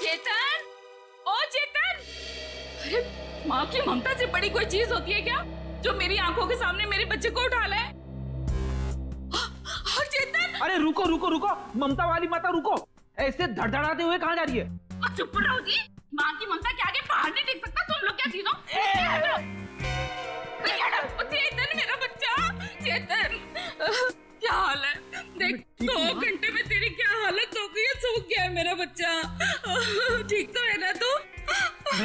चेतन, ओ चेतन! अरे माँ की ममता से बड़ी कोई चीज होती है क्या जो मेरी आंखों के सामने मेरे बच्चे को उठा ले? और चेतन! अरे रुको रुको रुको, ममता वाली माता रुको, ऐसे धड़धड़ाते हुए कहाँ जा रही है? चुप रहो जी, माँ की ममता के आगे पहाड़ नहीं टिक सकता। तुम लोग क्या चीजों? चेतन मेरा बच्चा, चेतन क्या हाल है? देख 2 घंटे में तेरी क्या हालत हो गई है, सूख गया है मेरा बच्चा। ठीक तो है ना तू?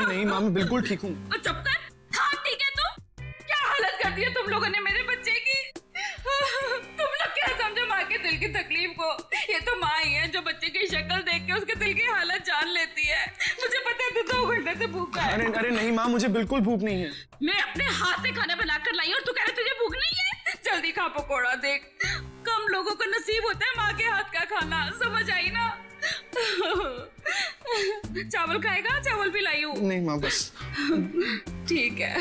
नहीं माँ, मैं बिल्कुल ठीक हूँ। चुप कर। हाँ ठीक है तू? क्या हालत कर दी है तुम लोगों ने मेरे बच्चे की? तुम लोग क्या समझो माँ के दिल की तकलीफ को? ये तो माँ ही है जो बच्चे की शक्ल देख के उसके दिल की हालत जान लेती है। मुझे पता है तू 2 घंटे से भूखा है। अरे नहीं माँ, मुझे बिल्कुल भूख नहीं है। मैं अपने हाथ से खाना बनाकर लाई और तू कह रहा तुझे भूख नहीं है? जल्दी खा पकोड़ा। देख कम लोगों को नसीब होता है माँ के हाथ का खाना, समझ आई ना? चावल खाएगा? चावल भी लाई हूँ। नहीं माँ बस। ठीक है,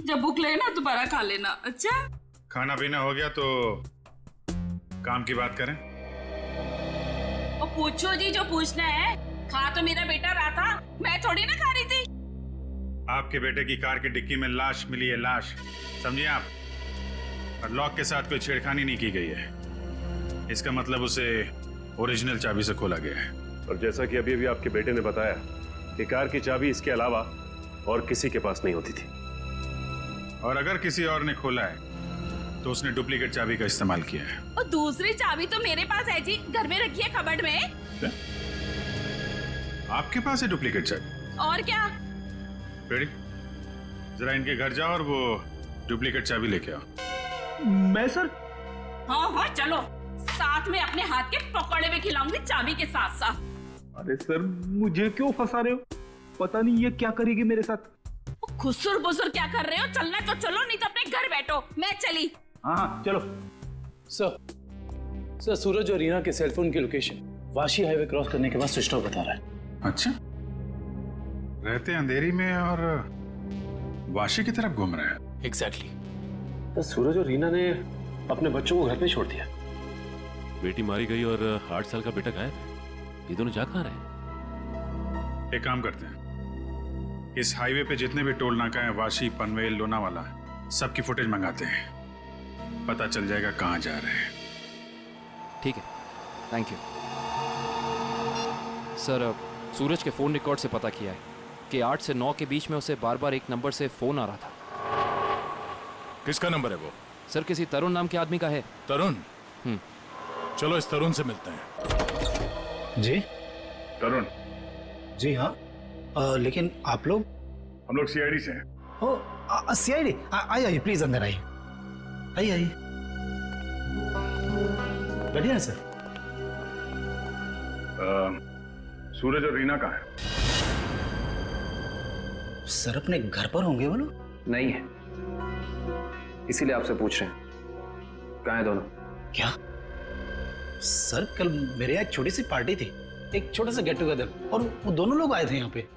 जब भूख लगे ना दोबारा खा लेना। अच्छा खाना पीना हो गया तो काम की बात करें। और पूछो जी जो पूछना है। खा तो मेरा बेटा रहा था, मैं थोड़ी ना खा रही थी। आपके बेटे की कार की डिक्की में लाश मिली है, लाश, समझिए आप। और लॉक के साथ कोई छेड़खानी नहीं की गई है। इसका मतलब उसे ओरिजिनल चाबी से खोला गया है। और जैसा कि अभी आपके बेटे ने बताया कि कार की चाबी इसके अलावा और किसी के पास नहीं होती थी। और अगर किसी और ने खोला है तो उसने डुप्लीकेट चाबी का इस्तेमाल किया है। और दूसरी चाबी तो मेरे पास है जी, घर में रखी है कबर्ड में। क्या? आपके पास है डुप्लीकेट चाबी? और क्या? बेटी जरा इनके घर जाओ और वो डुप्लीकेट चाबी लेके आओ। मैं सर? हाँ हाँ चलो, साथ में अपने हाथ के पकौड़े भी खिलाऊंगी चाबी के साथ साथ। अरे सर मुझे क्यों फंसा रहे हो? पता नहीं ये क्या करेगी मेरे साथ। खुसुर बुसुर क्या कर रहे हो? चलना तो चलो, नहीं तो अपने घर बैठो। मैं चली। हाँ चलो। सर सूरज और रीना के सेलफोन की लोकेशन वाशी हाईवे क्रॉस करने के बाद स्विच ऑफ बता रहा है। अच्छा, रहते अंधेरी में और वाशी की तरफ घूम रहे हैं। एग्जैक्टली। तो सूरज और रीना ने अपने बच्चों को घर पे छोड़ दिया। बेटी मारी गई और 8 साल का बेटा गायब है। ये दोनों जा कहाँ रहे? एक काम करते हैं, इस हाईवे पे जितने भी टोल नाका है, वाशी, पनवेल, लोनावाला, सबकी फुटेज मंगाते हैं। पता चल जाएगा कहाँ जा रहे हैं। ठीक है, थैंक यू सर। सूरज के फोन रिकॉर्ड से पता किया है कि 8 से 9 के बीच में उसे बार बार एक नंबर से फोन आ रहा था। किसका नंबर है वो? सर किसी तरुण नाम के आदमी का है। तरुण? चलो इस तरुण से मिलते हैं। जी तरुण? जी हाँ। लेकिन आप लोग? हम लोग सीआईडी से हैं। ओ सीआईडी? आइए प्लीज अंदर आइए। आइए बैठिए ना सर। सूरज और रीना कहाँ है? सर अपने घर पर होंगे वो लोग? नहीं है, इसीलिए आपसे पूछ रहे हैं। कहाँ है दोनों? क्या सर, कल मेरे यहाँ एक छोटी सी पार्टी थी, एक छोटा सा गेट टुगेदर, और वो दोनों लोग आए थे यहाँ पे।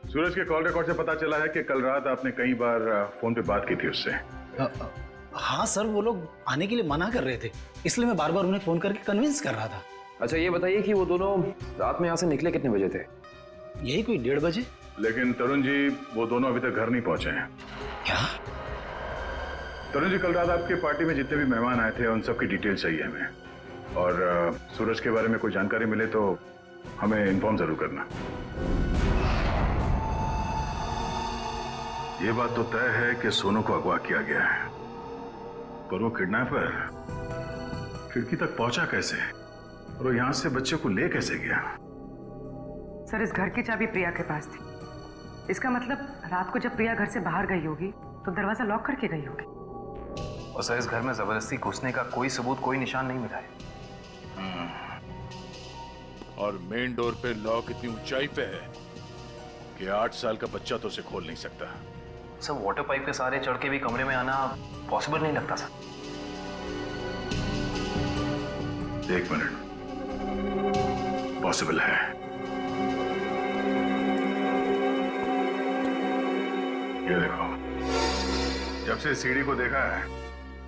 सूरज के कॉल रिकॉर्ड से पता चला है कि कल रात आपने कई बार फोन पे बात की थी उससे। हाँ सर, वो लोग आने के लिए मना कर रहे थे, इसलिए मैं बार बार उन्हें फोन करके कन्विंस कर रहा था। अच्छा ये बताइए कि वो दोनों रात में यहाँ से निकले कितने बजे थे? यही कोई 1:30 बजे। लेकिन तरुण जी, वो दोनों अभी तक घर नहीं पहुंचे हैं। क्या? तरुण जी, कल रात आपकी पार्टी में जितने भी मेहमान आए थे उन सब की डिटेल चाहिए हमें। और सूरज के बारे में कोई जानकारी मिले तो हमें इन्फॉर्म जरूर करना। ये बात तो तय है कि सोनू को अगवा किया गया है, पर वो किडनैपर खिड़की तक पहुंचा कैसे, और वो यहां से बच्चे को ले कैसे गया? सर इस घर की चाबी प्रिया के पास थी। इसका मतलब रात को जब प्रिया घर से बाहर गई होगी तो दरवाजा लॉक करके गई होगी। और सर इस घर में जबरदस्ती घुसने का कोई सबूत, कोई निशान नहीं मिला है। और मेन डोर पे लॉक इतनी ऊंचाई पे है कि 8 साल का बच्चा तो उसे खोल नहीं सकता। सर वाटर पाइप के सहारे चढ़ के भी कमरे में आना पॉसिबल नहीं लगता सर। एक मिनट, पॉसिबल है। ये देखो, जब से सीढ़ी को देखा है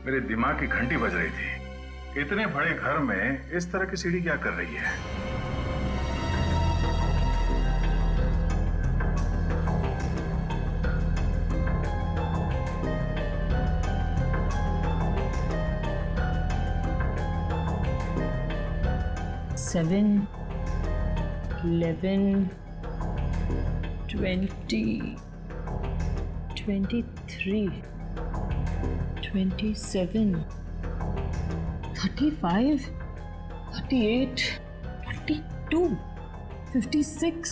मेरे दिमाग की घंटी बज रही थी। इतने बड़े घर में इस तरह की सीढ़ी क्या कर रही है? 7, 11, 20, 23, 27, 35, 38, 42, 56,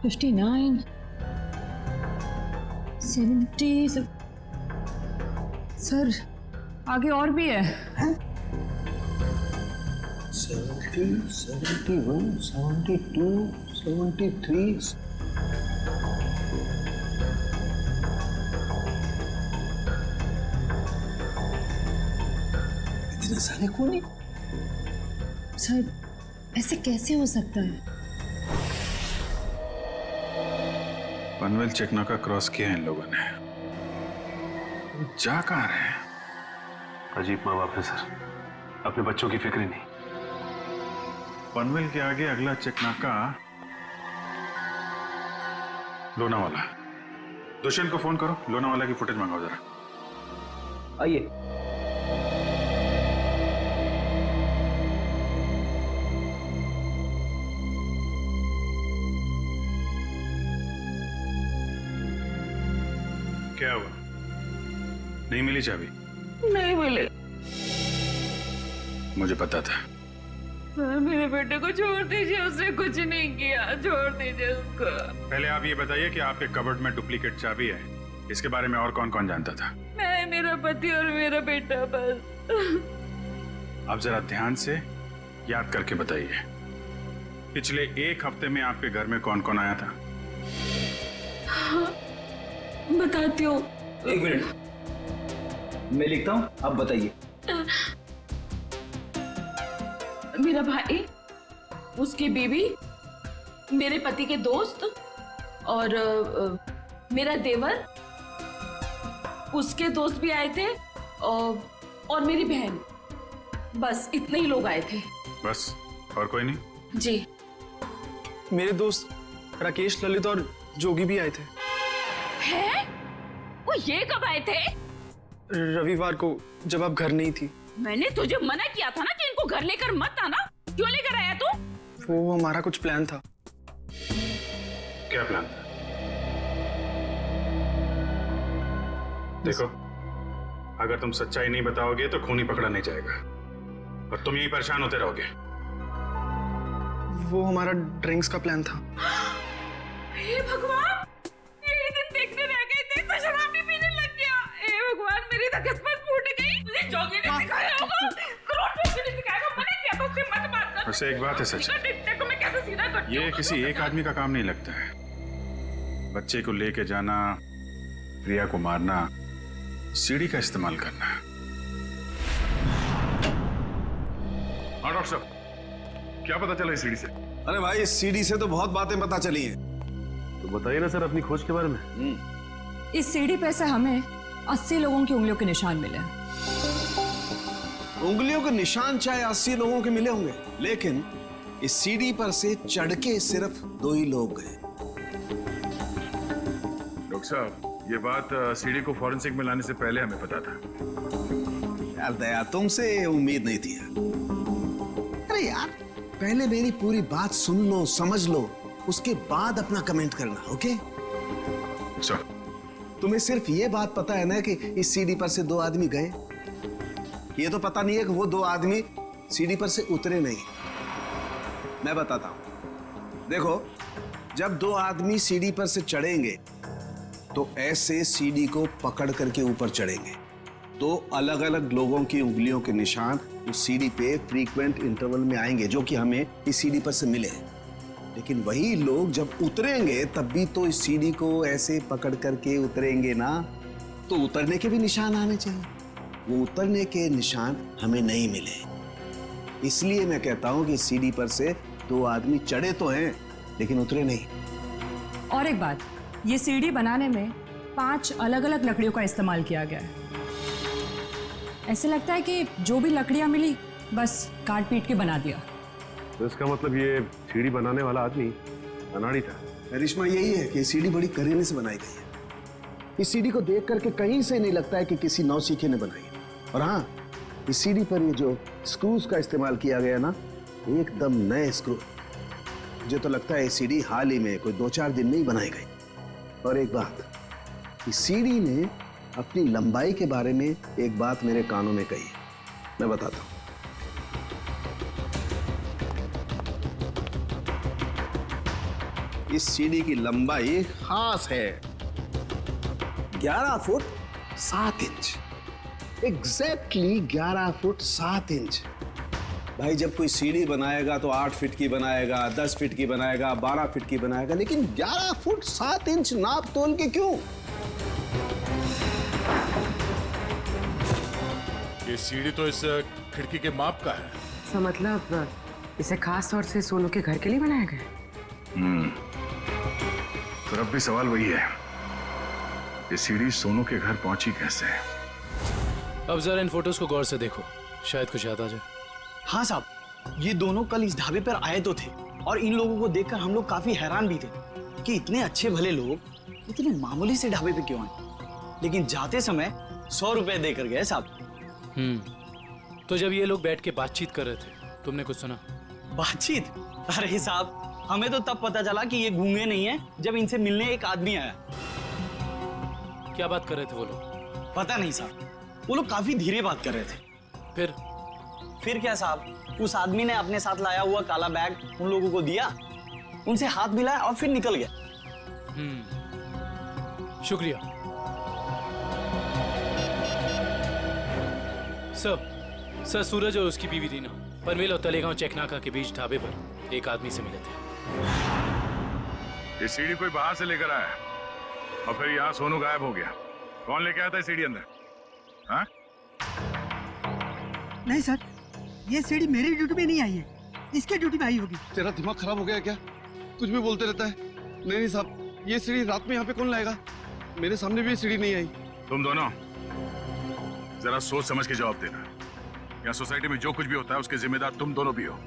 59, 70. सर आगे और भी है। 70, 71, 72, 73. इतने सारे खूनी? सर ऐसे कैसे हो सकता है? पनवेल चेकनाका क्रॉस किया है इन लोगों ने। जा कहाँ रहे हैं? अजीब माँ बाप है सर, अपने बच्चों की फिक्र ही नहीं। पनवेल के आगे अगला चेकनाका लोनावाला। दुष्यंत को फोन करो, लोनावाला की फुटेज मंगाओ जरा। आइए। क्या हुआ? नहीं मिली चाबी? नहीं मिले। मुझे पता था। सर मेरे बेटे को छोड़ दीजिए, उसने कुछ नहीं किया, छोड़ दीजिए उसको। पहले आप ये बताइए कि आपके कबर्ड में डुप्लीकेट चाबी है, इसके बारे में और कौन कौन जानता था? मैं, मेरा पति और मेरा बेटा बस। आप जरा ध्यान से याद करके बताइए, पिछले एक हफ्ते में आपके घर में कौन कौन आया था? बताती हूँ। एक मिनट, मैं लिखता हूँ, आप बताइए। मेरा भाई, उसकी बीवी, मेरे पति के दोस्त और मेरा देवर, उसके दोस्त भी आए थे और मेरी बहन। बस इतने ही लोग आए थे। बस, और कोई नहीं? जी। मेरे दोस्त राकेश, ललित और जोगी भी आए थे। हैं? वो ये कब आए थे? रविवार को, जब आप घर नहीं थी। मैंने तुझे मना किया था ना कि इनको घर लेकर मत आना। क्यों लेकर आया तू? वो हमारा कुछ प्लान था। क्या प्लान था? देखो, अगर तुम सच्चाई नहीं बताओगे तो खूनी पकड़ा नहीं जाएगा और तुम यहीं परेशान होते रहोगे। वो हमारा ड्रिंक्स का प्लान था। हे भगवान, यही दिन देखने रह गए थे तो शराब भी पीने लग गया। हे भगवान, मेरी तो किस्मत फूट गई। मुझे जोगी ने सिखाया होगा, करोड़पति ने सिखाया। मना किया तो उससे मत बात कर। वैसे एक बात है सच, देखो मैं कैसे सीधा करती हूँ। ये किसी एक आदमी का काम नहीं लगता है। बच्चे को लेके जाना, प्रिया को मारना, सीढ़ी का इस्तेमाल करना। हाँ डॉक्टर साहब, क्या पता चला इस सीढ़ी से? अरे भाई, इस सीढ़ी से तो बहुत बातें पता चली हैं। तो बताइए ना सर अपनी खोज के बारे में। इस सीढ़ी पे से हमें 80 लोगों की उंगलियों के निशान मिले हैं। उंगलियों के निशान चाहे 80 लोगों के मिले होंगे, लेकिन इस सीढ़ी पर से चढ़ के सिर्फ 2 ही लोग गए। डॉक्टर साहब, ये बात सीढ़ी को फॉरेंसिक में लाने से पहले हमें पता था। यार दया, तुमसे उम्मीद नहीं थी। अरे यार, पहले मेरी पूरी बात सुन लो, समझ लो, उसके बाद अपना कमेंट करना, ओके? सर, तुम्हें सिर्फ ये बात पता है ना कि इस सीढ़ी पर से 2 आदमी गए। ये तो पता नहीं है कि वो 2 आदमी सीढ़ी पर से उतरे नहीं। मैं बताता हूं। देखो, जब 2 आदमी सीढ़ी पर से चढ़ेंगे तो ऐसे सीढ़ी को पकड़ करके ऊपर चढ़ेंगे। 2 अलग अलग लोगों की उंगलियों के निशान उस सीढ़ी पे फ्रीक्वेंट इंटरवल में आएंगे, जो कि हमें इस सीढ़ी पर से मिले। लेकिन वही लोग जब उतरेंगे तब भी तो इस सीढ़ी को ऐसे पकड़ करके उतरेंगे ना, तो उतरने के भी निशान आने चाहिए। वो उतरने के निशान हमें नहीं मिले। इसलिए मैं कहता हूं कि सीढ़ी पर से 2 आदमी चढ़े तो हैं, लेकिन उतरे नहीं। और एक बात, ये सीढ़ी बनाने में 5 अलग अलग लकड़ियों का इस्तेमाल किया गया है। ऐसे लगता है कि जो भी लकड़ियां मिली बस काट पीट के बना दिया। तो इसका मतलब ये सीढ़ी बनाने वाला आदमी अनाड़ी था। करिश्मा यही है कि सीढ़ी बड़ी करीने से बनाई गई है। इस सीढ़ी को देख करके कहीं से नहीं लगता है कि किसी नौसिखे ने बनाई है। और हाँ, इस सीढ़ी पर ये जो स्क्रूज का इस्तेमाल किया गया ना, एकदम नए स्क्रू। मुझे तो लगता है सीढ़ी हाल ही में कोई 2-4 दिन में ही बनाई गई। और एक बात, इस सीढ़ी ने अपनी लंबाई के बारे में एक बात मेरे कानों में कही, मैं बताता हूं। इस सीढ़ी की लंबाई खास है 11 foot 7 inch. Exactly 11 foot 7 inch. भाई जब कोई सीढ़ी बनाएगा तो 8 फीट की बनाएगा, 10 फीट की बनाएगा, 12 फीट की बनाएगा, लेकिन 11 फुट 7 इंच नाप तोल के क्यों? ये सीढ़ी तो इस खिड़की के माप का है। तो मतलब इसे खास तौर से सोनू के घर के लिए बनाया गया? तो अब भी सवाल वही है, ये सीढ़ी सोनू के घर पहुंची कैसे? अब जरा इन फोटोज को गौर से देखो, शायद कुछ याद आ जाए। हाँ साहब, ये दोनों कल इस ढाबे पर आए तो थे और इन लोगों को देखकर हम लोग काफी हैरान भी थे कि इतने अच्छे भले लोग इतने मामूली से ढाबे पे क्यों आए, लेकिन जाते समय 100 रुपए देकर गए साहब। तो जब ये लोग बैठ के बातचीत कर रहे थे, तुमने कुछ सुना? बातचीत? अरे साहब, हमें तो तब पता चला कि ये गूंगे नहीं है जब इनसे मिलने एक आदमी आया। क्या बात कर रहे थे वो लोग? पता नहीं साहब, वो लोग काफी धीरे बात कर रहे थे। फिर क्या साहब, उस आदमी ने अपने साथ लाया हुआ काला बैग उन लोगों को दिया, उनसे हाथ मिलाया और फिर निकल गया। शुक्रिया सर। सूरज और उसकी बीवी रीना पनवेल और तलेगांव चेकनाका के बीच ढाबे पर एक आदमी से मिले थे। ये सीढ़ी कोई बाहर से लेकर आया और फिर यहाँ सोनू गायब हो गया। कौन लेके आया था सीढ़ी अंदर? हाँ? नहीं सर, ये सीढ़ी मेरी ड्यूटी में नहीं आई है, इसके ड्यूटी में आई होगी। तेरा दिमाग खराब हो गया क्या? कुछ भी बोलते रहता है। नहीं साहब, ये सीढ़ी रात में यहाँ पे कौन लाएगा? मेरे सामने भी ये सीढ़ी नहीं आई। तुम दोनों जरा सोच समझ के जवाब देना। यहाँ सोसाइटी में जो कुछ भी होता है उसके जिम्मेदार तुम दोनों भी हो।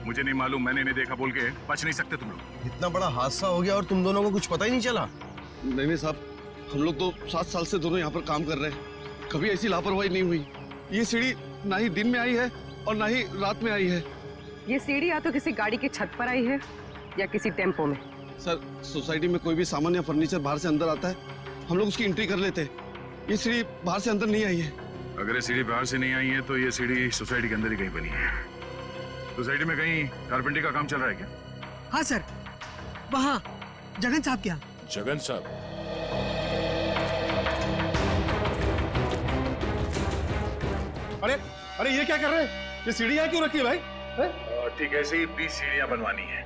मुझे नहीं मालूम, मैंने नहीं देखा बोल के बच नहीं सकते तुम लोग। इतना बड़ा हादसा हो गया और तुम दोनों को कुछ पता ही नहीं चला? नहीं साहब, हम लोग तो 7 साल से दोनों यहाँ पर काम कर रहे हैं, कभी ऐसी लापरवाही नहीं हुई। ये सीढ़ी ना ही दिन में आई है और ना ही रात में आई है। ये सीढ़ी या तो किसी गाड़ी की छत पर आई है या किसी टेम्पो में। सर, सोसाइटी में कोई भी सामान या फर्नीचर बाहर से अंदर आता है, हम लोग उसकी एंट्री कर लेते हैं। ये सीढ़ी बाहर से अंदर नहीं आई है। अगर ये सीढ़ी बाहर से नहीं आई है तो ये सीढ़ी सोसाइटी के अंदर ही कहीं बनी है। सोसाइटी में कहीं कारपेंटरी का काम चल रहा है क्या? हाँ सर, वहाँ जगन साहब क्या? जगन साहब? अरे ये क्या कर रहे हैं? ये सीढ़ी यहाँ क्यों रखी है भाई? ठीक है, ऐसे ही 20 सीढ़ियाँ बनवानी है।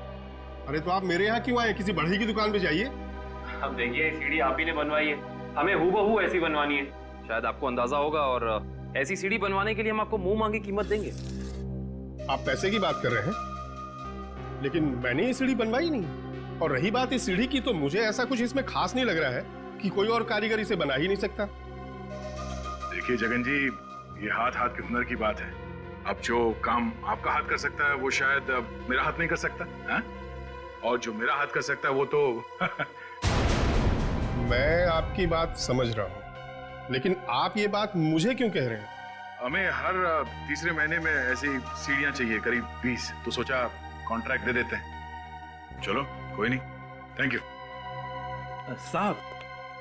अरे तो आप मेरे यहाँ क्यों आए? किसी बढ़ई की दुकान पे जाइए। अब देखिए, सीढ़ी आप ही ने बनवाई है, हमें हूबहू ऐसी बनवानी है। शायद आपको अंदाजा होगा, और ऐसी सीढ़ी बनवाने के लिए हम आपको मुंह मांगी कीमत देंगे। आप पैसे की बात कर रहे हैं, लेकिन मैंने ये सीढ़ी बनवाई नहीं। और रही बात इस सीढ़ी की, तो मुझे ऐसा कुछ इसमें खास नहीं लग रहा है कि कोई और कारीगर इसे बना ही नहीं सकता। देखिए जगन जी, ये हाथ हाथ के हुनर की बात है। अब जो काम आपका हाथ कर सकता है वो शायद मेरा हाथ नहीं कर सकता है? और जो मेरा हाथ कर सकता है वो तो मैं आपकी बात समझ रहा हूँ, लेकिन आप ये बात मुझे क्यों कह रहे हैं? हमें हर तीसरे महीने में ऐसी सीढ़ियाँ चाहिए, करीब 20, तो सोचा कॉन्ट्रैक्ट दे देते हैं। चलो कोई नहीं, थैंक यू। साहब,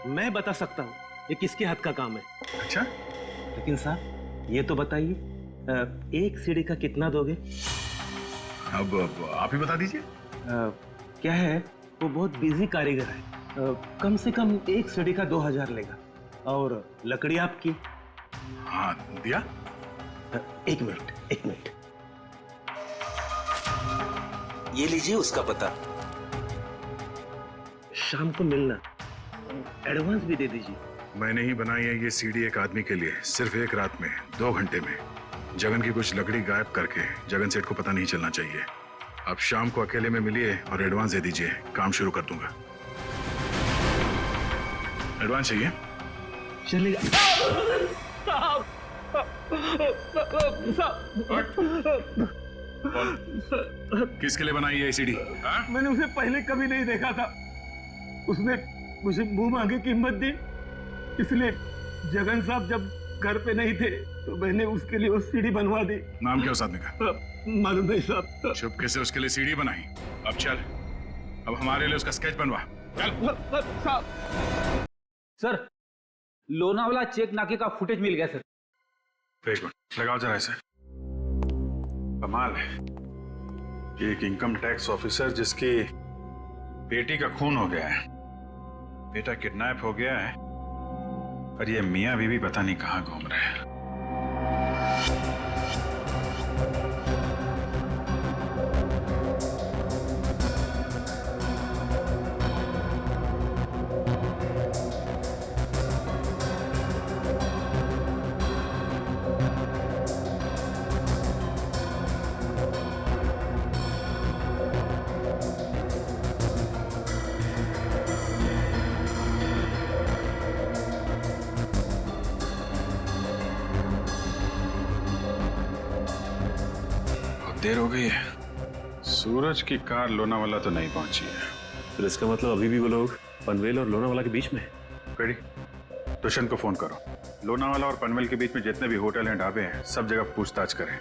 मैं बता सकता हूँ ये किसके हाथ का काम है। अच्छा? लेकिन साहब ये तो बताइए, एक सीढ़ी का कितना दोगे? अब आप ही बता दीजिए। क्या है, वो बहुत बिजी कारीगर है, कम से कम एक सीढ़ी का 2000 लेगा। और लकड़ी आपकी? हाँ, दिया। एक मिनट, ये लीजिए उसका पता। शाम को मिलना, एडवांस भी दे दीजिए। मैंने ही बनाई है ये सीढ़ी एक आदमी के लिए, सिर्फ एक रात में, 2 घंटे में। जगन की कुछ लकड़ी गायब करके जगन सेठ को पता नहीं चलना चाहिए। आप शाम को अकेले में मिलिए और एडवांस दे दीजिए, काम शुरू कर दूंगा। एडवांस चाहिए? चलेगा। किसके लिए बनाई है सीढ़ी? मैंने उसे पहले कभी नहीं देखा था, उसने मुझे मुंह मांगे कीमत दी, इसलिए जगन साहब जब घर पे नहीं थे तो मैंने उसके लिए वो सीढ़ी बनवा दी। नाम क्या उस आदमी का? मालूम नहीं साहब। चुपके से उसके लिए सीढ़ी बनाई। अब चल, अब हमारे लिए उसका स्केच बनवा। चल साहब। सर, लोनावाला चेक नाके का फुटेज मिल गया सर। एक मिनट लगाओ जरा इसे। कमाल है, एक इनकम टैक्स ऑफिसर जिसकी बेटी का खून हो गया है, बेटा किडनैप हो गया है, और ये मियां बीवी पता नहीं कहां घूम रहे हैं। देर हो गई है, सूरज की कार लोनावाला तो नहीं पहुंची है। तो इसका मतलब अभी भी वो लोग पनवेल और लोनावाला के बीच में है। रेडी, दुष्यंत को फोन करो। लोनावाला और पनवेल के बीच में जितने भी होटल हैं, ढाबे हैं, सब जगह पूछताछ करें।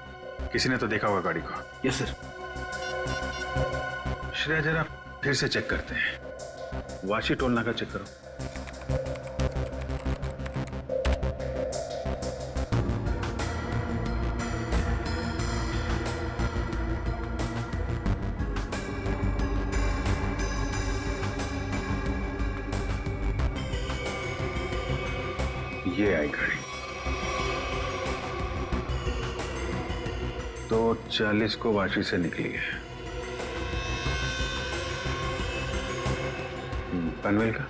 किसी ने तो देखा होगा गाड़ी को। Yes sir. श्रेया जरा फिर से चेक करते हैं। वाशी टोल नाका चेक करो। ये आई गाड़ी 2:40 को वाशी से निकली है। पनवेल का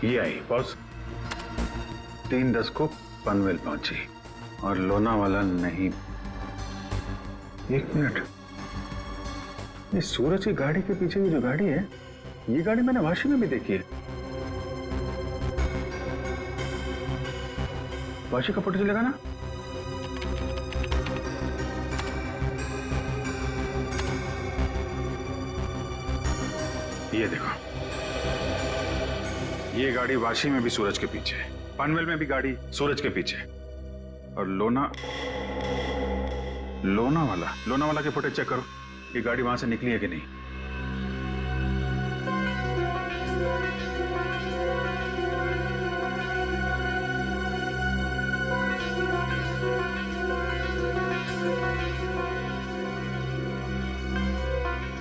ये आई बॉस 3:10 को पनवेल पहुंची और लोनावाला नहीं। एक मिनट, ये सूरज की गाड़ी के पीछे की जो गाड़ी है, ये गाड़ी मैंने वाशी में भी देखी है। वाशी का फोटो चलेगा ना? ये देखो, ये गाड़ी वाशी में भी सूरज के पीछे है, पनवेल में भी गाड़ी सूरज के पीछे है, और लोनावाला के फुटेज चेक करो, ये गाड़ी वहां से निकली है कि नहीं।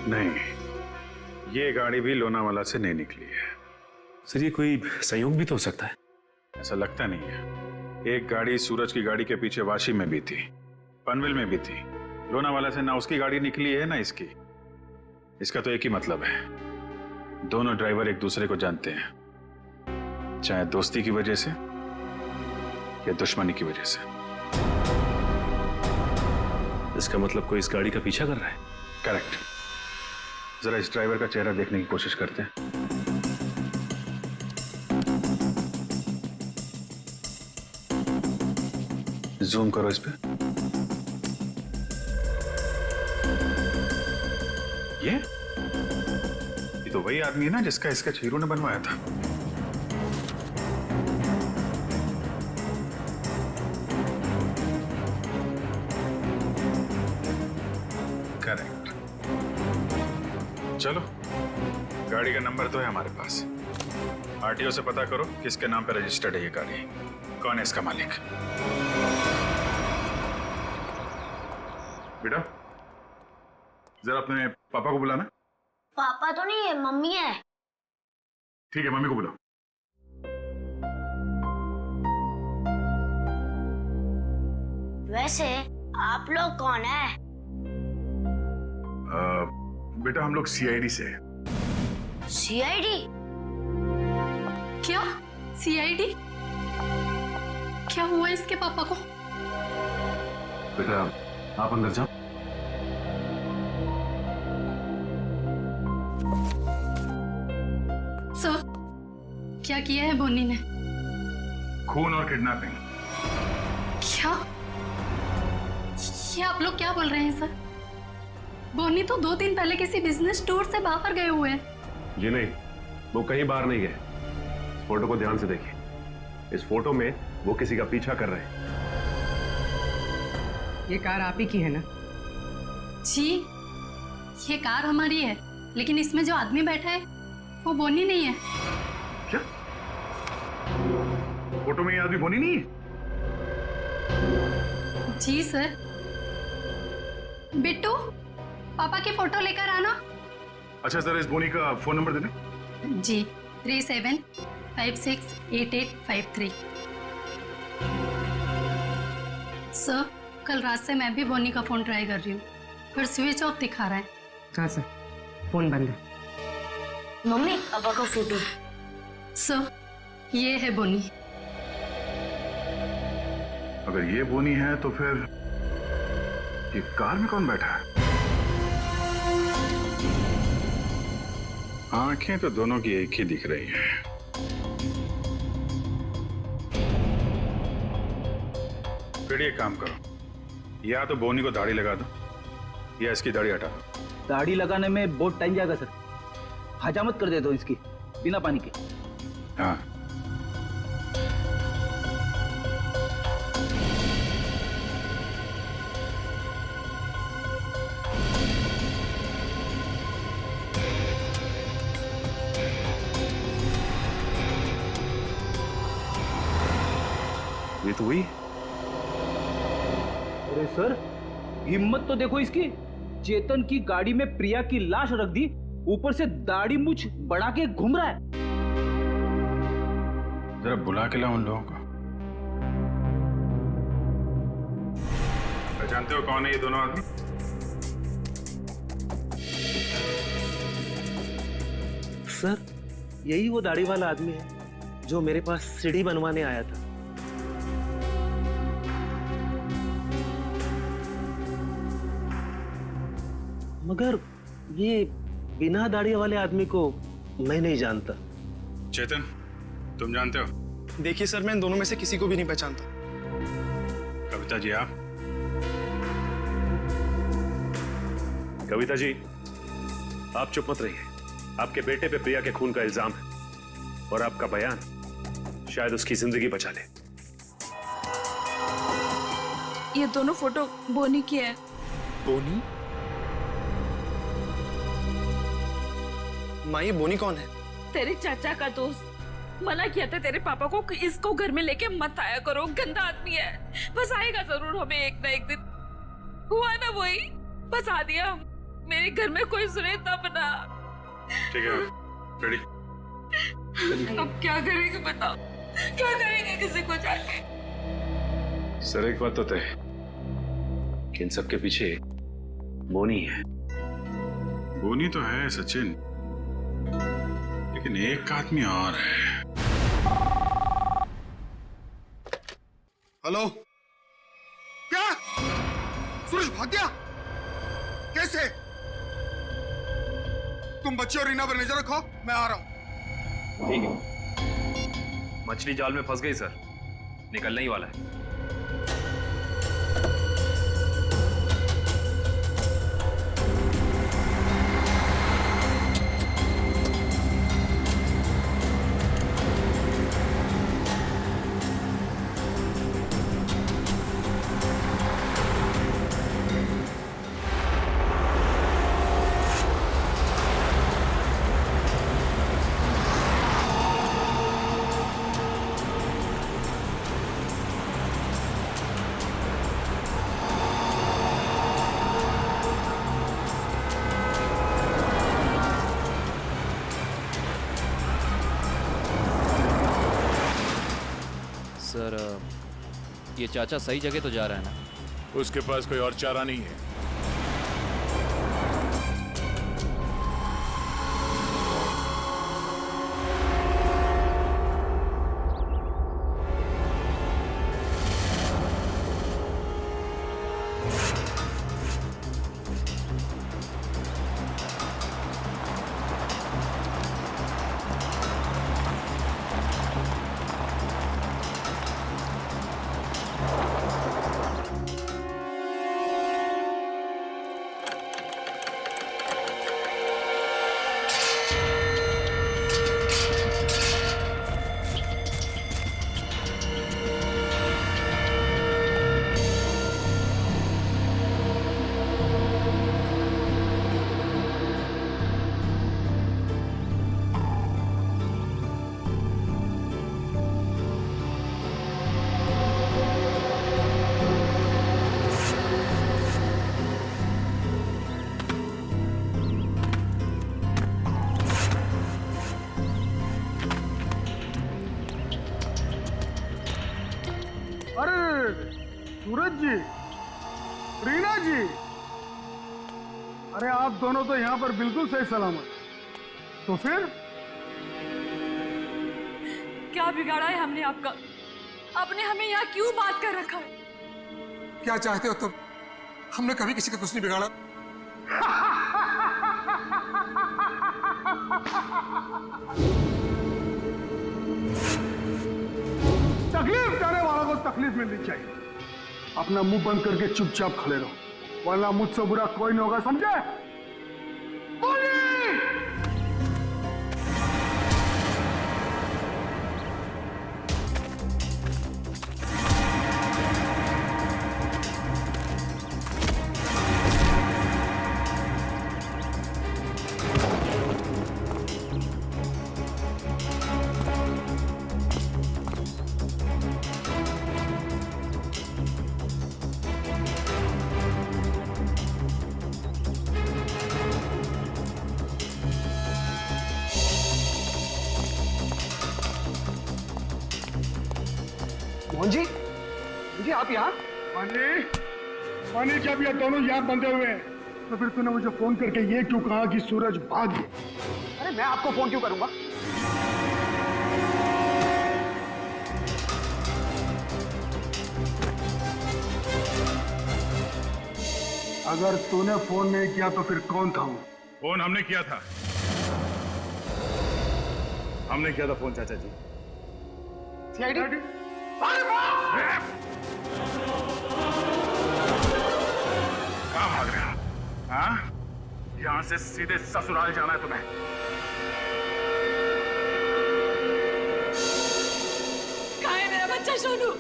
नहीं, ये गाड़ी भी लोनावाला से नहीं निकली है। सर, ये कोई संयोग भी तो हो सकता है। ऐसा लगता नहीं है। एक गाड़ी सूरज की गाड़ी के पीछे वाशी में भी थी, पनवेल में भी थी। लोनावाला से ना उसकी गाड़ी निकली है ना इसकी। इसका तो एक ही मतलब है, दोनों ड्राइवर एक दूसरे को जानते हैं, चाहे दोस्ती की वजह से या दुश्मनी की वजह से। इसका मतलब कोई इस गाड़ी का पीछा कर रहा है। करेक्ट। जरा इस ड्राइवर का चेहरा देखने की कोशिश करते हैं। जूम करो इस पे। ये तो वही आदमी है ना जिसका स्केच हीरो ने बनवाया था। करेक्ट। चलो, गाड़ी का नंबर तो है हमारे पास। आरटीओ से पता करो किसके नाम पे रजिस्टर्ड है ये गाड़ी, कौन है इसका मालिक। बेटा, जरा अपने पापा को बुलाना। पापा तो नहीं है, मम्मी है। ठीक है, मम्मी को बुलाओ। वैसे आप लोग कौन है? बेटा, हम लोग सीआईडी से हैं। सीआईडी? क्या सीआईडी? क्या हुआ इसके पापा को? बेटा, आप अंदर जाओ। सर, क्या किया है बोनी ने? खून और किडनैपिंग। क्या? ये आप लोग क्या बोल रहे हैं सर? बोनी तो 2 दिन पहले किसी बिजनेस टूर से बाहर गए हुए हैं। जी नहीं, वो कहीं बाहर नहीं गए। इस फोटो को ध्यान से देखिए। इस फोटो में वो किसी का पीछा कर रहे हैं। ये कार आप ही की है ना? जी, ये कार हमारी है, लेकिन इसमें जो आदमी बैठा है वो बोनी नहीं है। क्या? फोटो में ये आदमी बोनी नहीं है? जी सर। बिट्टू, पापा की फोटो लेकर आना। अच्छा सर, इस बोनी का फोन नंबर देना। जी, 37568853। सर, कल रात से मैं भी बोनी का फोन ट्राई कर रही हूँ, पर स्विच ऑफ दिखा रहा है। हाँ सर, फोन बंद है। मम्मी, पापा का फोटो। सर, ये है बोनी। अगर ये बोनी है तो फिर ये कार में कौन बैठा है? आंखें तो दोनों की एक ही दिख रही हैं। फिर एक काम करो, या तो बोनी को दाढ़ी लगा दो या इसकी दाढ़ी हटा दो। दाढ़ी लगाने में बहुत टाइम जाएगा सर। हजामत कर देता हूँ इसकी बिना पानी के। हाँ, ये तो हुई। अरे सर, हिम्मत तो देखो इसकी। चेतन की गाड़ी में प्रिया की लाश रख दी, ऊपर से दाढ़ी मूछ बढ़ा के घूम रहा है। जरा बुला के लाओ उन लोगों को। जानते हो कौन है ये दोनों आदमी? सर, यही वो दाढ़ी वाला आदमी है जो मेरे पास सीढ़ी बनवाने आया था। मगर ये बिना दाढ़ी वाले आदमी को मैं नहीं जानता। चेतन, तुम जानते हो? देखिए सर, मैं इन दोनों में से किसी को भी नहीं पहचानता। कविता जी, आप? कविता जी, आप चुप मत रहिए। आपके बेटे पे प्रिया के खून का इल्जाम है और आपका बयान शायद उसकी जिंदगी बचा ले। ये दोनों फोटो बोनी की है। बोनी? माँ, ये बोनी कौन है? तेरे चाचा का दोस्त। मना किया था तेरे पापा को कि इसको घर में लेके मत आया करो, गंदा आदमी है। बस आएगा जरूर हमें एक ना एक दिन। हुआ ना वही, बस आ दिया। मेरे घर में कोई सुने तब ना। ठीक है, रेडी? अब क्या करेंगे बताओ? क्या करेंगे किसी को जाके? सर, एक बात तो तय है कि इन सबके पीछे बोनी है। बोनी तो है सचिन, लेकिन एक आदमी और है। हेलो? क्या? सूरज भाग गया? कैसे? तुम बच्चे और रीना पर नजर रखो, मैं आ रहा हूं। ठीक है। मछली जाल में फंस गई सर, निकलने ही वाला है। सर, ये चाचा सही जगह तो जा रहा है ना? उसके पास कोई और चारा नहीं है। सूरज जी, रीना जी, अरे आप दोनों तो यहाँ पर बिल्कुल सही सलामत। तो फिर क्या बिगाड़ा है हमने आपका? आपने हमें यहाँ क्यों बात कर रखा है? क्या चाहते हो तुम? हमने कभी किसी का कुछ नहीं बिगाड़ा। तकलीफ देने वालों को तकलीफ मिलनी चाहिए। अपना मुंह बंद करके चुपचाप खड़े रहो, वरना मुझसे बुरा कोई नहीं होगा, समझे? बोलिए! मोहन जी, जी आप यहाँ? पानी जब ये दोनों यहाँ बंधे हुए हैं, तो फिर तूने मुझे फोन करके ये क्यों कहा कि सूरज भाग गया? अरे मैं आपको फोन क्यों करूंगा? अगर तूने फोन नहीं किया तो फिर कौन था वो? फोन हमने किया था। हमने किया था फोन चाचा जी। सीआईडी? कहाँ भाग रहे हो? हाँ? यहाँ से सीधे ससुराल जाना है तुम्हें। कहाँ है मेरा बच्चा सोनू?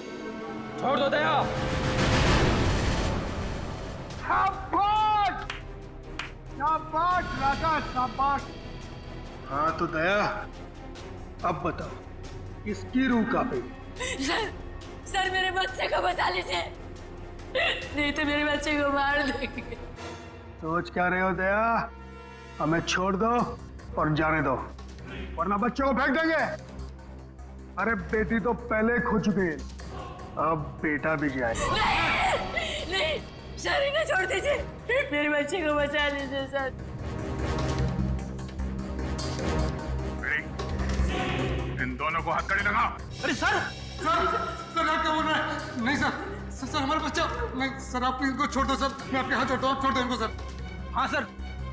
छोड़ दो दया। शाबाश! शाबाश राजा, शाबाश। हाँ तो दया, अब बताओ इसकी रूह कहाँ पे? सर मेरे बच्चे को बचा लीजिए, नहीं तो मेरे बच्चे को मार देंगे। सोच क्या रहे हो दया? हमें छोड़ दो और जाने दो, वरना बच्चों को फेंक देंगे। अरे बेटी तो पहले खो चुकी है, अब बेटा भी जाए। नहीं, सर इन्हें छोड़ दीजिए, मेरे बच्चे को बचा लीजिए सर। इन दोनों को हथकड़ी लगाओ। अरे सर! सर आप क्या बोल रहे हैं? नहीं सर हमारा बच्चा। नहीं सर, आप इनको छोड़ दो सर, मैं आपके हाथ जोड़ता हूँ, आप छोड़ दो इनको सर। हाँ सर,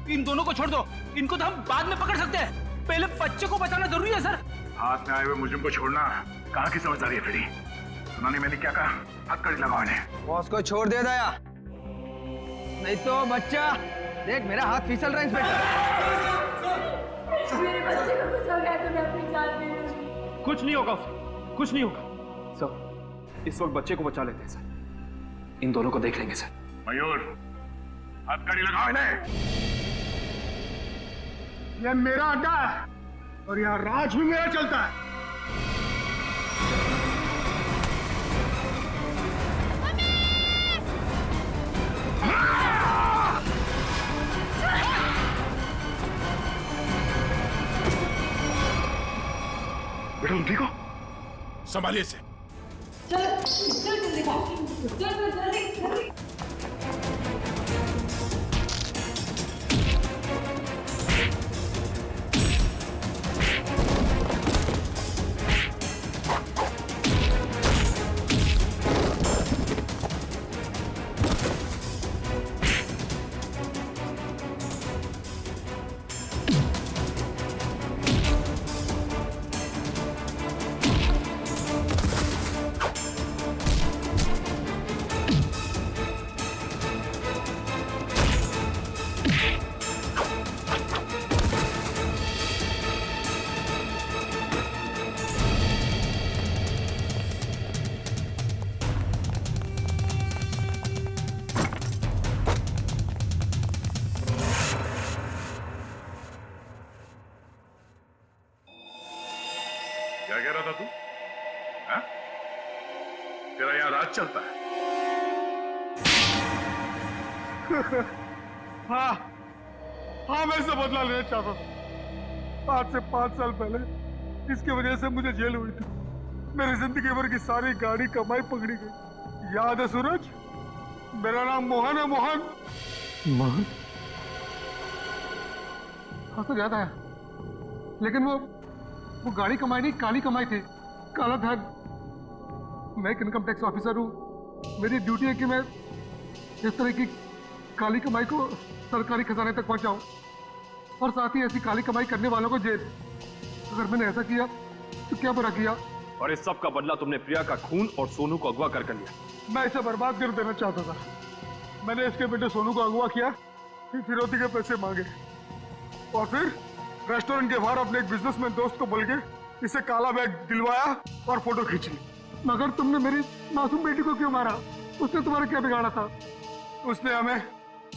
इन दोनों को छोड़ दो। इनको तो हम बाद में पकड़ सकते हैं, पहले बच्चे को बचाना जरूरी है सर। हाथ में आए हुए मुझे को छोड़ना कहाँ की समझदारी है फिरी? उन्होंने मैंने क्या कहा? हथकड़ी लगाओ इन्हें। बॉस को छोड़ दे दया, नहीं तो बच्चा देख मेरा हाथ फिसल रहा है इंस्पेक्टर। मेरे बच्चे को कुछ हो गया तो मैं अपनी जान दे दूंगी। कुछ नहीं होगा उसे, कुछ नहीं होगा सर। इस वक्त बच्चे को बचा लेते हैं सर, इन दोनों को देख लेंगे सर। मयूर, हथकड़ी लगाओ इन्हें। ये मेरा अड्डा है और यहाँ राज भी मेरा चलता है। बेटा तुम ठीक हो? संभालिए से। क्या कह रहा था तू? हाँ? तेरा यहाँ राज चलता है? हाँ मैं इससे बदला लेना चाहता था। आज से 5 साल पहले इसकी वजह से मुझे जेल हुई थी। मेरी जिंदगी भर की सारी गाड़ी कमाई पकड़ी गई। याद है सूरज? मेरा नाम मोहन है, मोहन। मोहन? हाँ सर, याद आया। लेकिन वो गाड़ी कमाई नहीं, काली कमाई थी, काला धन। मैं एक इनकम टैक्स ऑफिसर हूँ। मेरी ड्यूटी है कि मैं इस तरह की काली कमाई को सरकारी खजाने तक पहुंचाऊं, और साथ ही ऐसी काली कमाई करने वालों को जेल। अगर मैंने ऐसा किया तो क्या बुरा किया? और इस सब का बदला तुमने प्रिया का खून और सोनू को अगवा कर लिया। मैं इसे बर्बाद कर देना चाहता था। मैंने इसके बेटे सोनू को अगवा किया, फिर फिरौती के पैसे मांगे, और फिर रेस्टोरेंट के बाहर अपने एक बिजनेसमैन दोस्त को बोल के इसे काला बैग दिलवाया और फोटो खींची। मगर तुमने मेरी मासूम बेटी को क्यों मारा? उसने तुम्हारा क्या बिगाड़ा था? उसने हमें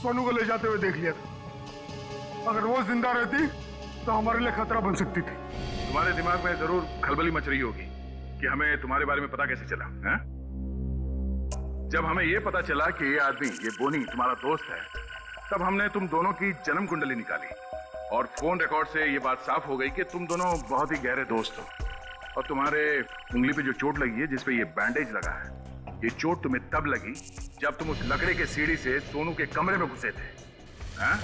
सोनू को ले जाते हुए देख लिया था। अगर वो जिंदा रहती तो हमारे लिए खतरा बन सकती थी। तुम्हारे दिमाग में जरूर खलबली मच रही होगी कि हमें तुम्हारे बारे में पता कैसे चला है? जब हमें ये पता चला कि ये आदमी, ये बोनी तुम्हारा दोस्त है, तब हमने तुम दोनों की जन्म कुंडली निकाली, और फोन रिकॉर्ड से ये बात साफ हो गई कि तुम दोनों बहुत ही गहरे दोस्त हो। और तुम्हारे उंगली पे जो चोट लगी है, जिसपे ये बैंडेज लगा है, ये चोट तुम्हें तब लगी जब तुम उस लकड़े के सीढ़ी से सोनू के कमरे में घुसे थे, हैं?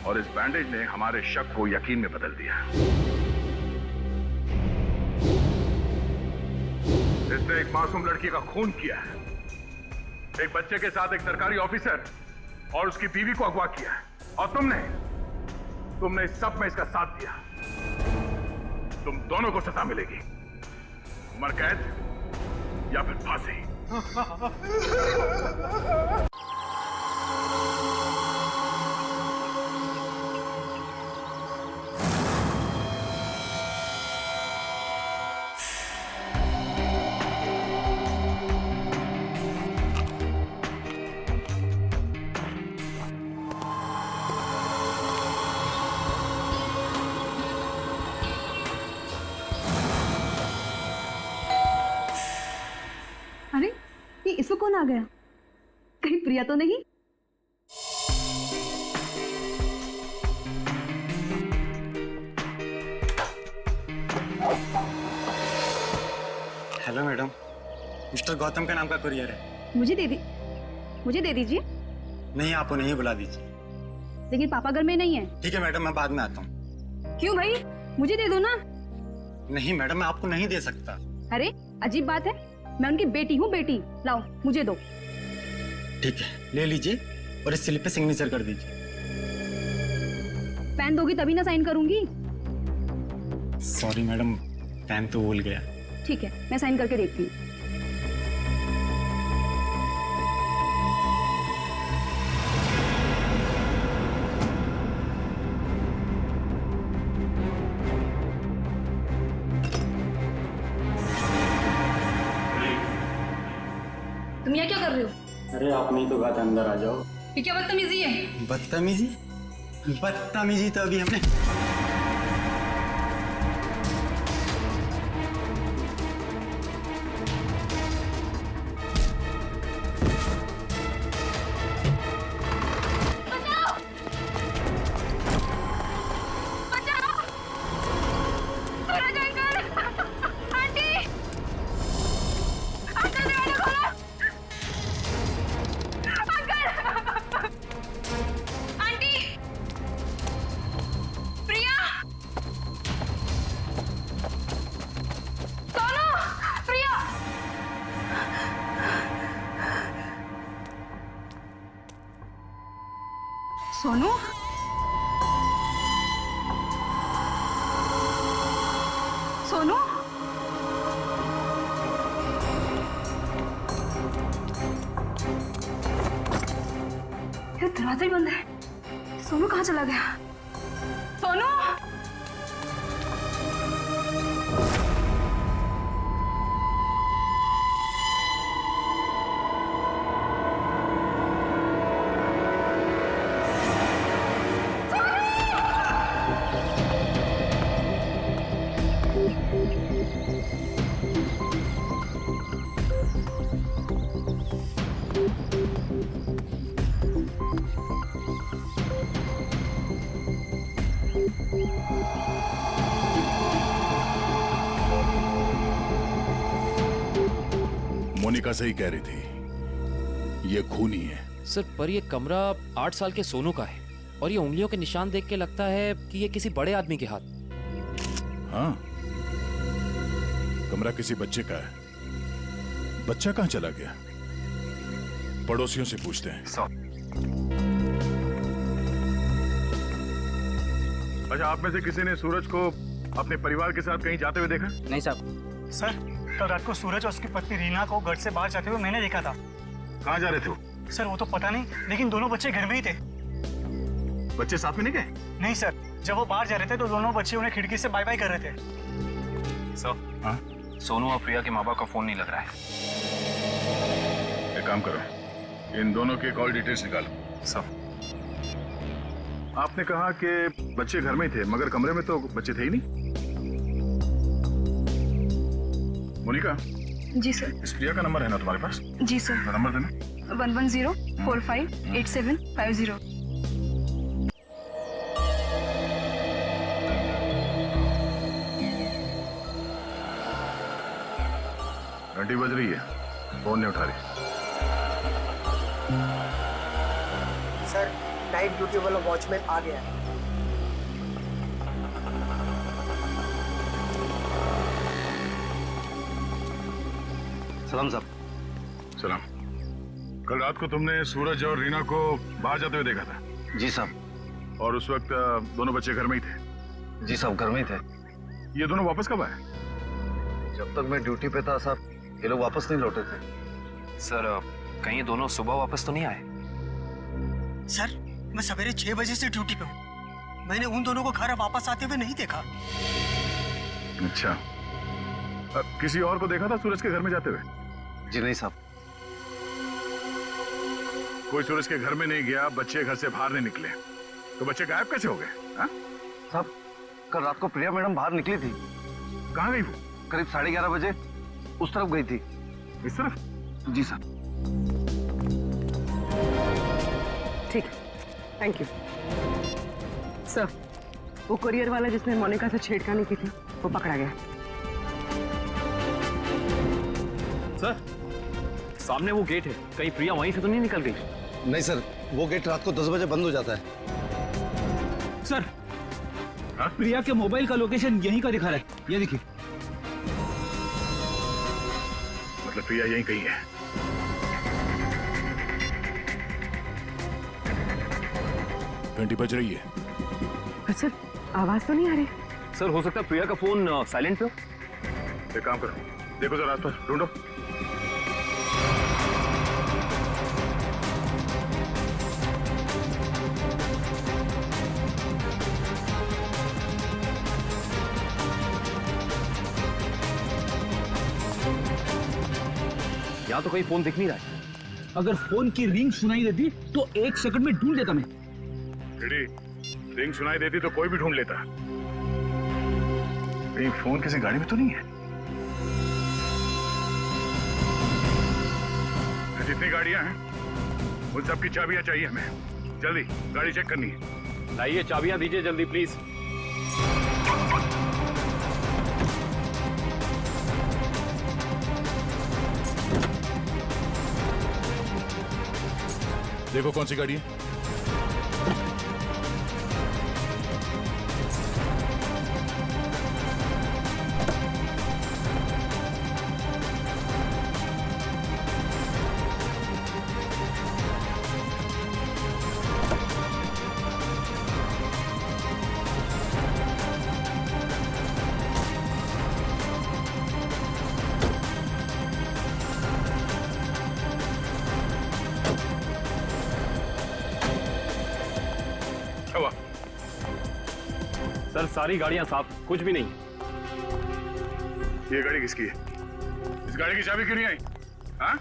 और इस बैंडेज ने हमारे शक को यकीन में बदल दिया। इसने एक मासूम लड़की का खून किया है, एक बच्चे के साथ एक सरकारी ऑफिसर और उसकी बीवी को अगवा किया है, और तुमने इस सब में इसका साथ दिया। तुम दोनों को सजा मिलेगी, उम्र कैद या फिर फांसी। अरे ये इसको कौन आ गया? कहीं प्रिया तो नहीं? हेलो मैडम, मिस्टर गौतम का नाम का कुरियर है। मुझे दे दीजिए। नहीं, आप उन्हें ही बुला दीजिए। लेकिन पापा घर में नहीं है। ठीक है मैडम, मैं बाद में आता हूँ। क्यों भाई? मुझे दे दो ना। नहीं मैडम, मैं आपको नहीं दे सकता। अरे अजीब बात है, मैं उनकी बेटी हूँ, बेटी। लाओ मुझे दो। ठीक है, ले लीजिए और इस स्लिप पे सिग्नेचर कर दीजिए। पेन दोगी तभी ना साइन करूंगी। सॉरी मैडम, पेन तो भूल गया। ठीक है, मैं साइन करके देखती हूँ। तुम यहाँ क्या कर रहे हो? अरे आपने ही तो कहा था अंदर आ जाओ। ये क्या बदतमीजी है? बदतमीजी तो अभी हमने सोनू, सोनू, ये दरवाजा ही बंद है। सोनू कहाँ चला गया? सोनू! मोनिका सही कह रही थी। ये खूनी है। सर पर ये कमरा 8 साल के सोनू का है और ये उंगलियों के निशान देख के लगता है कि ये किसी बड़े आदमी के हाथ। हाँ, कमरा किसी बच्चे का है। बच्चा कहाँ चला गया? पड़ोसियों से पूछते हैं। अच्छा, आप में से किसी ने सूरज को अपने परिवार के साथ कहीं जाते हुए देखा? नहीं साहब। सर, कल रात को सूरज और उसकी पत्नी रीना को घर से बाहर जाते हुए मैंने देखा था। कहाँ जा रहे थे वो? सर वो तो पता नहीं, लेकिन दोनों बच्चे घर में ही थे। बच्चे साथ में नहीं गए? नहीं सर, जब वो बाहर जा रहे थे तो दोनों बच्चे उन्हें खिड़की से बाय बाय कर रहे थे। सर, सोनू और प्रिया के माँ बाप का फोन नहीं लग रहा है। एक काम करो, इन दोनों के कॉल डिटेल्स निकालो। सर, आपने कहा कि बच्चे घर में ही थे, मगर कमरे में तो बच्चे थे ही नहीं। मोनिका। जी सर। इस प्रिया का नंबर है ना तुम्हारे पास? जी सर। नंबर देना। 110458750। घंटी बज रही है, फोन नहीं उठा रही। सर, नाइट ड्यूटी वाला वॉचमैन आ गया है। सलाम साहब। सलाम। कल रात को तुमने सूरज और रीना को बाहर जाते हुए देखा था? जी साहब। और उस वक्त दोनों बच्चे घर में ही थे? जी साहब, घर में ही थे। ये दोनों वापस कब आए? जब तक मैं ड्यूटी पे था साहब, ये लोग वापस नहीं लौटे थे। सर कहीं ये दोनों सुबह वापस तो नहीं आए? सर, मैं सवेरे 6 बजे से ड्यूटी पे हूँ। मैंने उन दोनों को घर वापस आते हुए नहीं देखा। अच्छा, किसी और को देखा था सूरज के घर में जाते हुए? जी नहीं साहब। कोई सूरज के घर में नहीं गया, बच्चे घर से बाहर नहीं निकले, तो बच्चे गायब कैसे हो गए? साहब, कल रात को प्रिया मैडम बाहर निकली थी। कहाँ गई वो? करीब 11:30 बजे उस तरफ गई थी। इस तरफ? जी साहब। ठीक है, थैंक यू सर। वो कुरियर वाला जिसने मोनिका से छेड़खानी की थी, वो पकड़ा गया। सर, सामने वो गेट है, कहीं प्रिया वहीं से तो नहीं निकल गई? नहीं सर, वो गेट रात को 10 बजे बंद हो जाता है। सर, प्रिया के मोबाइल का लोकेशन यहीं का दिखा रहा है, ये देखिए। मतलब प्रिया यहीं कहीं है। घंटी बज रही है। सर, आवाज तो नहीं आ रही। सर, हो सकता है प्रिया का फोन साइलेंट पे हो। एक काम करो, देखो जरा आसपास, ढूंढो। यहाँ तो कहीं फोन दिख नहीं रहा है। अगर फोन की रिंग सुनाई देती तो 1 सेकंड में ढूंढ लेता मैं। रिंग सुनाई देती तो कोई भी ढूंढ लेता। कहीं फोन किसी गाड़ी में तो नहीं है? जितनी गाड़ियां हैं उन सबकी चाबियां चाहिए हमें। जल्दी गाड़ी चेक करनी है। लाइए चाबियां दीजिए जल्दी प्लीज। देखो कौन सी गाड़ी है। सर, सारी गाड़ियां साफ, कुछ भी नहीं। ये गाड़ी किसकी है? इस गाड़ी की चाबी क्यों नहीं आई? हाँ?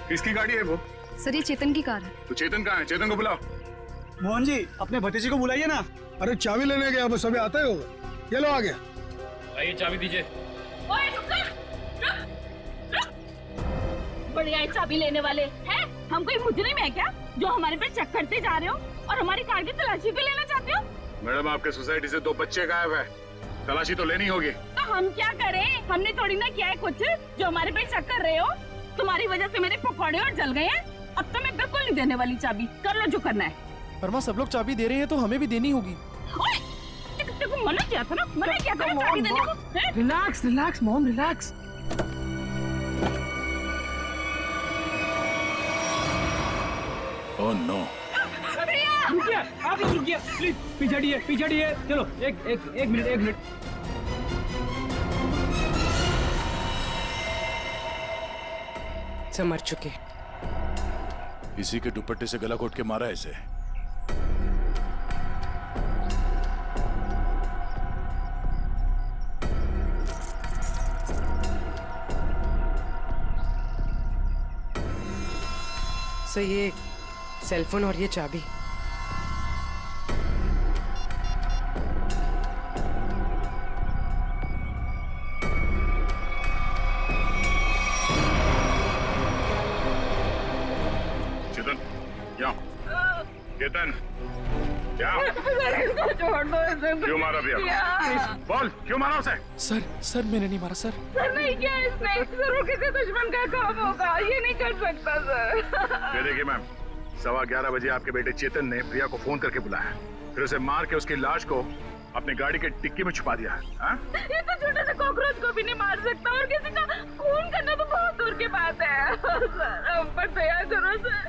किसकी गाड़ी है वो? सर, ये चेतन की कार है। तो चेतन कहाँ है? चेतन को बुलाओ। मोहन जी, अपने भतीजे को बुलाइए ना। अरे चाबी लेने गया, बस अभी आता ही होगा। ये लो आ गया। आइए चाबी दीजिए। ओए रुक। बड़े आए चाबी लेने वाले हैं? हम कोई मुजरिम है क्या जो हमारे पे चेक करते जा रहे हो और हमारी कार की तलाशी भी लेना चाहते हो? मैडम, आपके सोसाइटी से 2 बच्चे गायब है, तलाशी तो लेनी होगी। तो हम क्या करें? हमने थोड़ी ना किया है कुछ जो हमारे पे शक कर रहे हो। तुम्हारी वजह से मेरे पकौड़े और जल गए हैं। अब तो मैं बिल्कुल नहीं देने वाली चाबी। कर लो जो करना है। पर माँ सब लोग चाबी दे रहे हैं तो हमें भी देनी होगी। तेरे को मना किया था ना, मना किया था ना चाबी देने को। Relax relax mom relax. Oh no. रुकिए, आप लोग रुकिए प्लीज। पीछे चलो एक मिनट। सब मर चुके। इसी के दुपट्टे से गला घोट के मारा है इसे। सर ये सेलफोन और ये चाबी। चेतन क्या? इसको छोड़ दो। क्यों मारा भैया? बोल क्यों मारा उसे? सर मैंने नहीं मारा सर। सर नहीं किया इसने। सर वो किसी दुश्मन का काम होगा, ये नहीं कर सकता सर। ये देखिए मैम, 11:15 बजे आपके बेटे चेतन ने प्रिया को फोन करके बुलाया, फिर उसे मार के उसकी लाश को अपनी गाड़ी के डिक्की में छुपा दिया। ये तो छोटे से कॉकरोच को भी नहीं मार सकता और किसी का खून करना तो बहुत दूर की बात है। सर हम पर दया करो सर,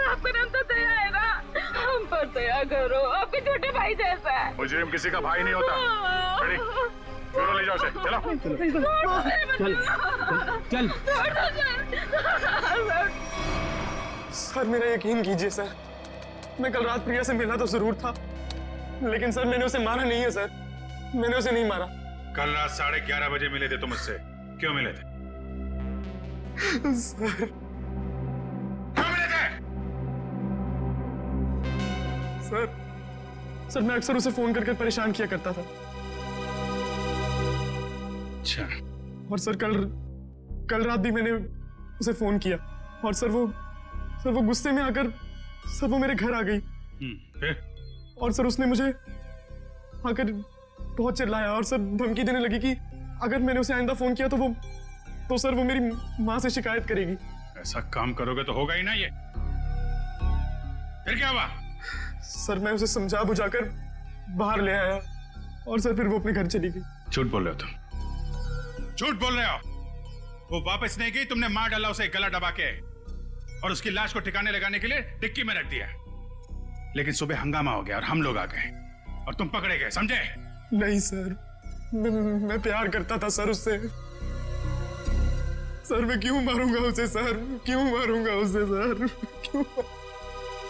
आपका नाम तो दया है ना, हम पर दया करो। आपके छोटे भाई जैसा है। मुजरिम किसी का भाई नहीं होता। चलो ले जाओ उसे, चल। सर मेरा यकीन कीजिए सर, मैं कल रात प्रिया से मिला तो जरूर था, लेकिन सर मैंने उसे मारा नहीं है सर, मैंने उसे नहीं मारा। कल रात 11:30 बजे मिले थे तुम मुझसे, क्यों मिले थे? सर क्यों मिले थे? सर मैं अक्सर उसे फोन करके परेशान किया करता था। अच्छा। और सर कल रात भी मैंने उसे फोन किया और सर वो गुस्से में आकर सर वो मेरे घर आ गई। फिर? और सर उसने मुझे आकर बहुत चिल्लाया और सर धमकी देने लगी कि अगर मैंने उसे आइंदा फोन किया तो सर वो मेरी माँ से शिकायत करेगी। ऐसा काम करोगे तो होगा ही ना ये। फिर क्या हुआ? सर मैं उसे समझा बुझाकर बाहर ले आया और सर फिर वो अपने घर चली गई। झूठ बोल रहे हो तुम, झूठ बोल रहे हो। वो वापस नहीं गई, तुमने मार डाला उसे गला दबा के और उसकी लाश को ठिकाने लगाने के लिए डिक्की में रख दिया। लेकिन सुबह हंगामा हो गया और हम लोग आ गए और तुम पकड़े गए, समझे? नहीं सर, मैं प्यार करता था सर उससे। सर मैं क्यों मारूंगा उसे सर, क्यों मारूंगा उसे सर, क्यों?